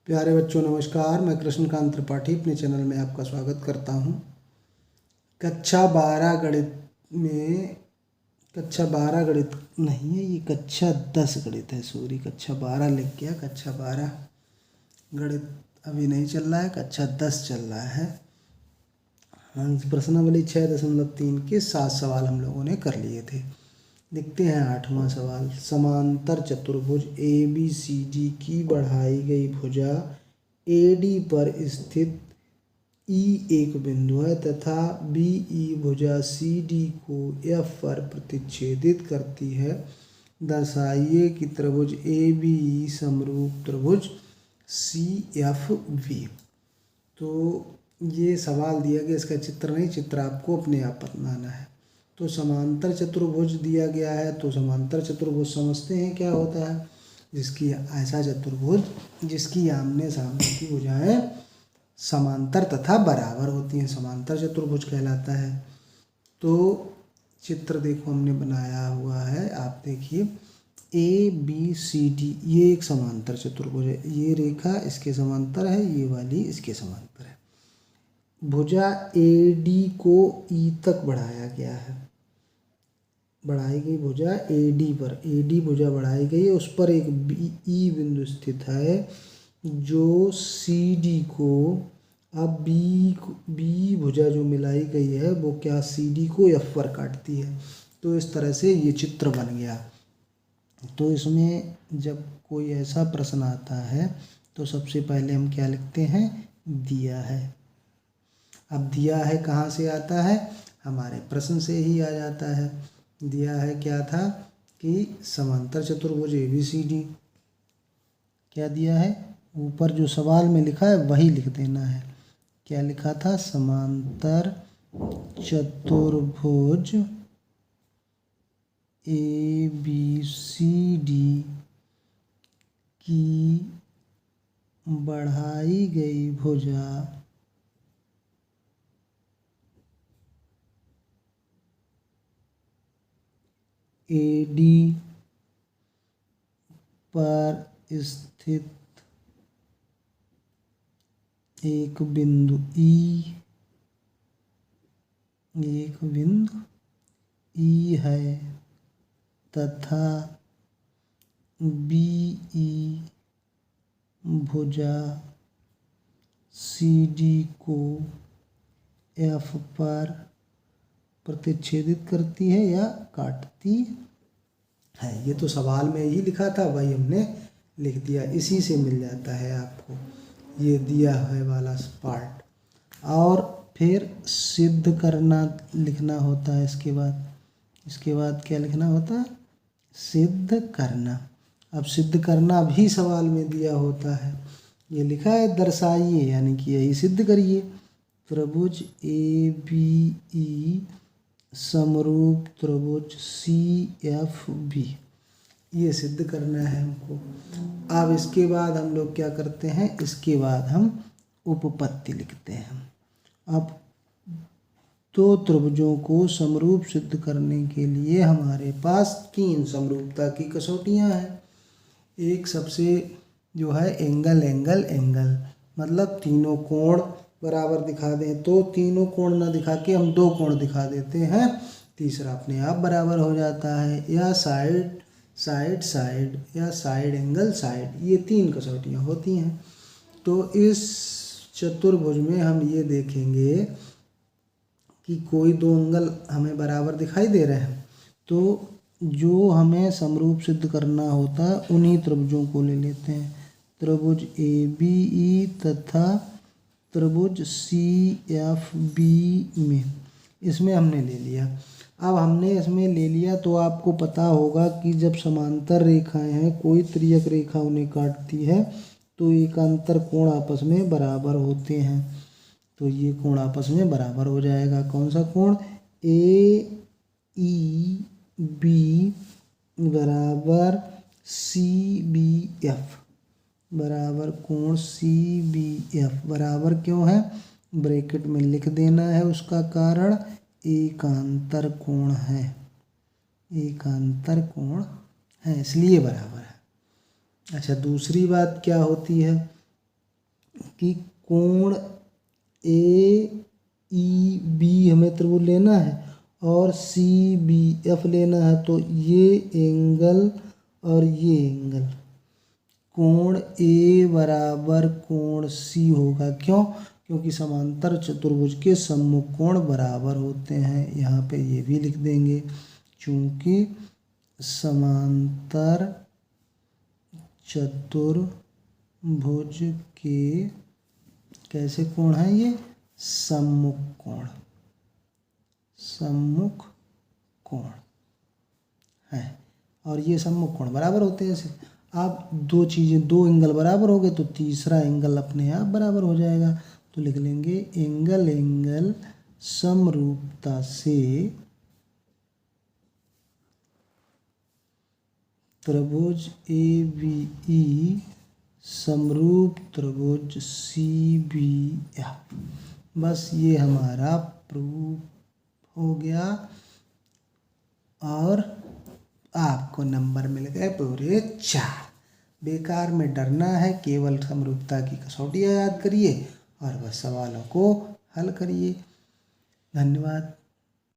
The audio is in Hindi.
प्यारे बच्चों नमस्कार। मैं कृष्णकांत त्रिपाठी अपने चैनल में आपका स्वागत करता हूँ। कक्षा 12 गणित में कक्षा 12 गणित नहीं है, ये कक्षा 10 गणित है। सॉरी, कक्षा 12 लिख गया। कक्षा 12 गणित अभी नहीं चल रहा है, कक्षा 10 चल रहा है। प्रश्नावली 6.3 के 7 सवाल हम लोगों ने कर लिए थे। देखते हैं 8वां सवाल। समांतर चतुर्भुज ABCD की बढ़ाई गई भुजा AD पर स्थित E एक बिंदु है तथा BE भुजा CD को F पर प्रतिच्छेदित करती है। दर्शाइए कि त्रिभुज ABE समरूप त्रिभुज CFB। तो ये सवाल दिया गया, इसका चित्र नहीं, चित्र आपको अपने आप बनाना है। तो समांतर चतुर्भुज दिया गया है, तो समांतर चतुर्भुज समझते हैं क्या होता है। जिसकी ऐसा चतुर्भुज जिसकी आमने सामने की भुजाएं समांतर तथा बराबर होती हैं, समांतर चतुर्भुज कहलाता है। तो चित्र देखो हमने बनाया हुआ है, आप देखिए ABCD ये एक समांतर चतुर्भुज है। ये रेखा इसके समांतर है, ये वाली इसके समांतर है। भुजा AD को E तक बढ़ाया गया है। बढ़ाई गई भुजा AD पर, AD भुजा बढ़ाई गई है, उस पर एक E बिंदु स्थित है जो CD को, अब B भुजा जो मिलाई गई है वो क्या CD को F पर काटती है। तो इस तरह से ये चित्र बन गया। तो इसमें जब कोई ऐसा प्रश्न आता है तो सबसे पहले हम क्या लिखते हैं, दिया है। अब दिया है कहाँ से आता है, हमारे प्रश्न से ही आ जाता है। दिया है क्या था कि समांतर चतुर्भुज ABCD, क्या दिया है, ऊपर जो सवाल में लिखा है वही लिख देना है। क्या लिखा था, समांतर चतुर्भुज ABCD की बढ़ाई गई भुजा AD पर स्थित एक बिंदु E है तथा BE भुजा CD को F पर प्रतिच्छेदित करती है या काटती है। ये तो सवाल में ही लिखा था, वही हमने लिख दिया, इसी से मिल जाता है आपको ये दिया है वाला पार्ट। और फिर सिद्ध करना लिखना होता है। इसके बाद क्या लिखना होता है, सिद्ध करना। अब सिद्ध करना भी सवाल में दिया होता है। ये लिखा है दर्शाइए, यानी कि यही सिद्ध करिए। त्रिभुज ABE समरूप त्रिभुज CFB, ये सिद्ध करना है हमको। अब इसके बाद हम लोग क्या करते हैं, इसके बाद हम उपपत्ति लिखते हैं। अब दो त्रिभुजों को समरूप सिद्ध करने के लिए हमारे पास 3 समरूपता की कसौटियां हैं। एक सबसे जो है एंगल, मतलब तीनों कोण बराबर दिखा दें, तो तीनों कोण ना दिखा के हम 2 कोण दिखा देते हैं, तीसरा अपने आप बराबर हो जाता है। या साइड या साइड एंगल साइड, ये 3 कसौटियाँ होती हैं। तो इस चतुर्भुज में हम ये देखेंगे कि कोई 2 एंगल हमें बराबर दिखाई दे रहे हैं, तो जो हमें समरूप सिद्ध करना होता है उन्हीं त्रिभुजों को ले लेते हैं। त्रिभुज ABE तथा त्रिभुज CFB में, इसमें हमने ले लिया। अब हमने इसमें ले लिया तो आपको पता होगा कि जब समांतर रेखाएं हैं, कोई तिर्यक रेखा उन्हें काटती है तो एकांतर कोण आपस में बराबर होते हैं। तो ये कोण आपस में बराबर हो जाएगा। कौन सा कोण, AEB बराबर CBF, बराबर कोण CBF बराबर क्यों है, ब्रैकेट में लिख देना है। उसका कारण एकांतर कोण है, एकांतर कोण है, इसलिए बराबर है। अच्छा, दूसरी बात क्या होती है, कि कोण AEB हमें त्रिभुज लेना है और CBF लेना है, तो ये एंगल और ये एंगल कोण A बराबर कोण C होगा। क्यों? क्योंकि समांतर चतुर्भुज के सम्मुख कोण बराबर होते हैं। यहाँ पे ये भी लिख देंगे, चूंकि समांतर चतुर्भुज के कैसे कोण हैं ये? सम्मुख कोण, सम्मुख कोण है, और ये सम्मुख कोण बराबर होते हैं। ऐसे आप दो चीज़ें, दो एंगल बराबर हो गए तो तीसरा एंगल अपने आप बराबर हो जाएगा। तो लिख लेंगे एंगल एंगल समरूपता से त्रिभुज ABE समरूप त्रिभुज CBF। बस ये हमारा प्रूफ हो गया और आपको नंबर मिल गए पूरे 4। बेकार में डरना है, केवल समरूपता की कसौटियाँ याद करिए और बस सवालों को हल करिए। धन्यवाद।